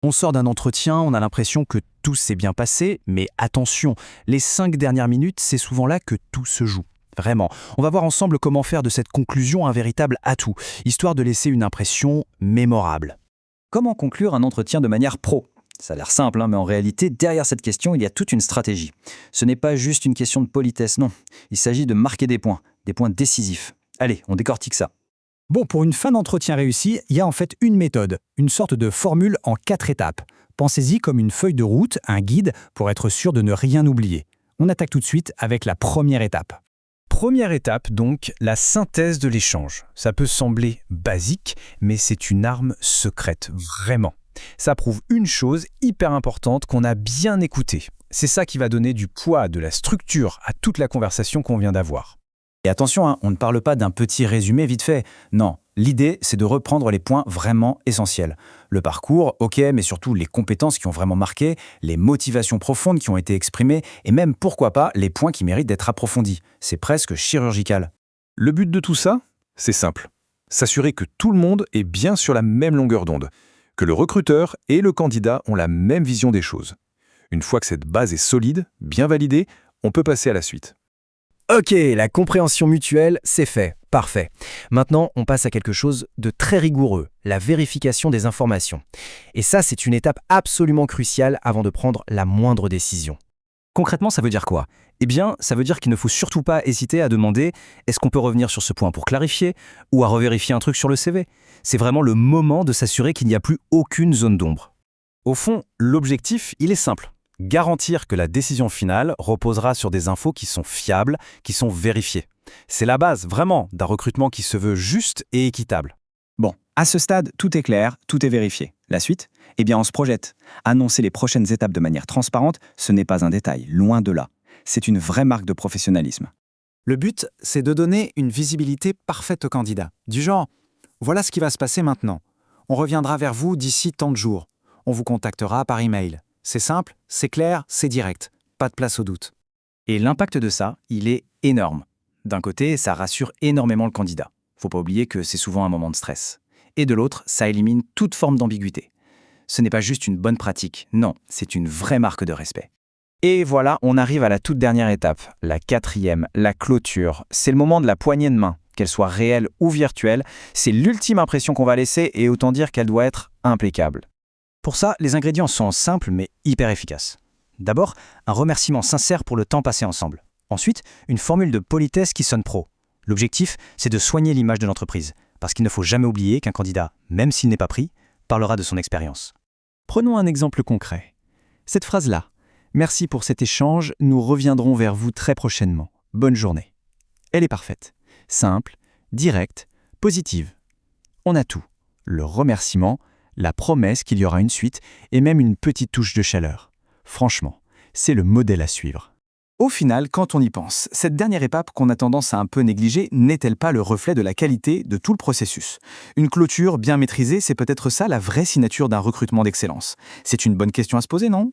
On sort d'un entretien, on a l'impression que tout s'est bien passé, mais attention, les 5 dernières minutes, c'est souvent là que tout se joue. Vraiment. On va voir ensemble comment faire de cette conclusion un véritable atout, histoire de laisser une impression mémorable. Comment conclure un entretien de manière pro? Ça a l'air simple, mais en réalité, derrière cette question, il y a toute une stratégie. Ce n'est pas juste une question de politesse, non. Il s'agit de marquer des points décisifs. Allez, on décortique ça. Bon, pour une fin d'entretien réussie, il y a en fait une méthode, une sorte de formule en 4 étapes. Pensez-y comme une feuille de route, un guide, pour être sûr de ne rien oublier. On attaque tout de suite avec la première étape. Première étape, donc, la synthèse de l'échange. Ça peut sembler basique, mais c'est une arme secrète, vraiment. Ça prouve une chose hyper importante qu'on a bien écoutée. C'est ça qui va donner du poids, de la structure à toute la conversation qu'on vient d'avoir. Et attention, on ne parle pas d'un petit résumé vite fait. Non, l'idée, c'est de reprendre les points vraiment essentiels. Le parcours, ok, mais surtout les compétences qui ont vraiment marqué, les motivations profondes qui ont été exprimées, et même, pourquoi pas, les points qui méritent d'être approfondis. C'est presque chirurgical. Le but de tout ça, c'est simple. S'assurer que tout le monde est bien sur la même longueur d'onde, que le recruteur et le candidat ont la même vision des choses. Une fois que cette base est solide, bien validée, on peut passer à la suite. Ok, la compréhension mutuelle, c'est fait. Parfait. Maintenant, on passe à quelque chose de très rigoureux, la vérification des informations. Et ça, c'est une étape absolument cruciale avant de prendre la moindre décision. Concrètement, ça veut dire quoi? Eh bien, ça veut dire qu'il ne faut surtout pas hésiter à demander « est-ce qu'on peut revenir sur ce point pour clarifier ?» ou à revérifier un truc sur le CV. C'est vraiment le moment de s'assurer qu'il n'y a plus aucune zone d'ombre. Au fond, l'objectif, il est simple. Garantir que la décision finale reposera sur des infos qui sont fiables, qui sont vérifiées. C'est la base, vraiment, d'un recrutement qui se veut juste et équitable. Bon, à ce stade, tout est clair, tout est vérifié. La suite? Eh bien, on se projette. Annoncer les prochaines étapes de manière transparente, ce n'est pas un détail, loin de là. C'est une vraie marque de professionnalisme. Le but, c'est de donner une visibilité parfaite au candidat. Du genre, voilà ce qui va se passer maintenant. On reviendra vers vous d'ici tant de jours. On vous contactera par email. C'est simple, c'est clair, c'est direct. Pas de place au doute. Et l'impact de ça, il est énorme. D'un côté, ça rassure énormément le candidat. Faut pas oublier que c'est souvent un moment de stress. Et de l'autre, ça élimine toute forme d'ambiguïté. Ce n'est pas juste une bonne pratique, non, c'est une vraie marque de respect. Et voilà, on arrive à la toute dernière étape, la 4e, la clôture. C'est le moment de la poignée de main, qu'elle soit réelle ou virtuelle. C'est l'ultime impression qu'on va laisser et autant dire qu'elle doit être impeccable. Pour ça, les ingrédients sont simples mais hyper efficaces. D'abord, un remerciement sincère pour le temps passé ensemble. Ensuite, une formule de politesse qui sonne pro. L'objectif, c'est de soigner l'image de l'entreprise, parce qu'il ne faut jamais oublier qu'un candidat, même s'il n'est pas pris, parlera de son expérience. Prenons un exemple concret. Cette phrase-là, « Merci pour cet échange, nous reviendrons vers vous très prochainement. Bonne journée ». Elle est parfaite, simple, directe, positive. On a tout. Le remerciement, la promesse qu'il y aura une suite et même une petite touche de chaleur. Franchement, c'est le modèle à suivre. Au final, quand on y pense, cette dernière étape qu'on a tendance à un peu négliger n'est-elle pas le reflet de la qualité de tout le processus? Une clôture bien maîtrisée, c'est peut-être ça la vraie signature d'un recrutement d'excellence. C'est une bonne question à se poser, non?